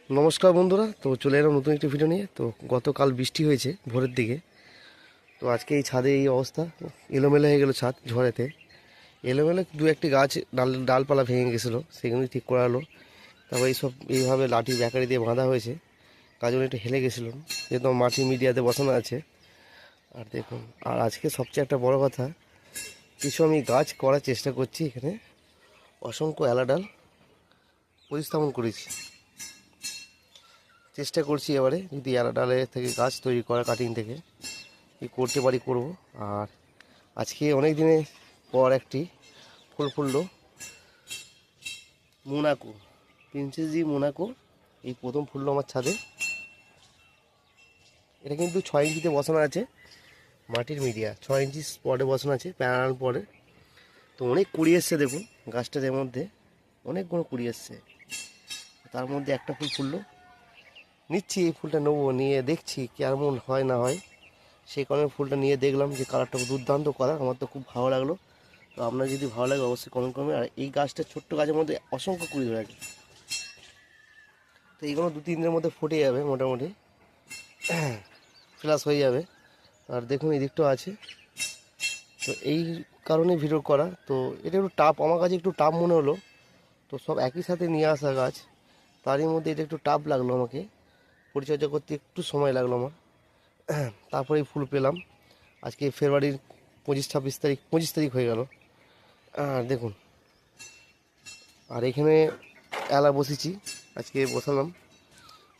নমস্কার বন্ধুরা, তো চলে এলাম নতুন একটি ভিডিও নিয়ে। তো গতকাল বৃষ্টি হয়েছে ভোরের দিকে, তো আজকে এই ছাদে এই অবস্থা। এলোমেলো হয়ে গেল ছাদ ঝড়েতে। এলোমেলো দু একটি গাছ ডালপালা ভেঙে গেছিলো, সেগুলো ঠিক করা হলো। তারপর এইভাবে লাঠি ব্যাকারি দিয়ে বাঁধা হয়েছে, গাছগুলো একটু হেলে গেছিলো, যেহেতু মাটি মিডিয়াতে বসানো আছে। আর দেখুন, আর আজকে সবচেয়ে একটা বড় কথা, কিছু আমি গাছ করার চেষ্টা করছি। এখানে অসংখ্য এলা ডাল প্রতিস্থাপন করেছি, চেষ্টা করছি এবারে যদি এলা ডালের থেকে গাছ তৈরি করা, কাটিং থেকে কি করতে পারি করব। আর আজকে অনেক দিনের পর একটি ফুল ফুললো, মোনাকো, প্রিন্সেসজি মোনাকো। এই প্রথম ফুললো আমার ছাদে। এটা কিন্তু 6 ইঞ্চিতে বসানো আছে, মাটির মিডিয়া 6 ইঞ্চি স্পটে বসানো আছে, প্যারাল পরে। তো অনেক কুড়ি এসছে, দেখুন গাছটার মধ্যে অনেকগুলো কুড়ি এসছে। তার মধ্যে একটা ফুল ফুললো, নিচ্ছি এই ফুলটা নেবো, নিয়ে দেখছি কেমন হয় না হয়। সেই কারণে ফুলটা নিয়ে দেখলাম যে কালারটা দুর্দান্ত কালার, আমার তো খুব ভালো লাগলো। তো আপনার যদি ভালো লাগে অবশ্যই কমেন্ট করবেন। আর এই গাছটা ছোট্ট গাছের মধ্যে অসংখ্য কুড়ি ধরে আছে। তো এইগুলো 2-3 দিনের মধ্যে ফুটে যাবে মোটামুটি, ফ্লাস হয়ে যাবে। আর দেখুন এই দিকটাও আছে। তো এই কারণে ভিডিও করা। তো এটা একটু টাফ, আমার কাছে একটু টাফ মনে হলো। তো সব একই সাথে নিয়ে আসা গাছ, তারই মধ্যে এটা একটু টাফ লাগলো আমাকে, পরিচর্যা করতে একটু সময় লাগলো আমার। তারপরেই ফুল পেলাম। আজকে ফেব্রুয়ারির 25-26 তারিখ, 25 তারিখ হয়ে গেল। আর দেখুন, আর এখানে এলা বসেছি, আজকে বসালাম।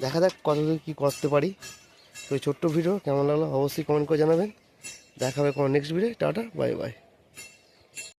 দেখা যাক কতদূর কী করতে পারি। তো এই ছোট্ট ভিডিও কেমন লাগলো অবশ্যই কমেন্ট করে জানাবেন। দেখা হবে কোনো next video. Tata, bye bye.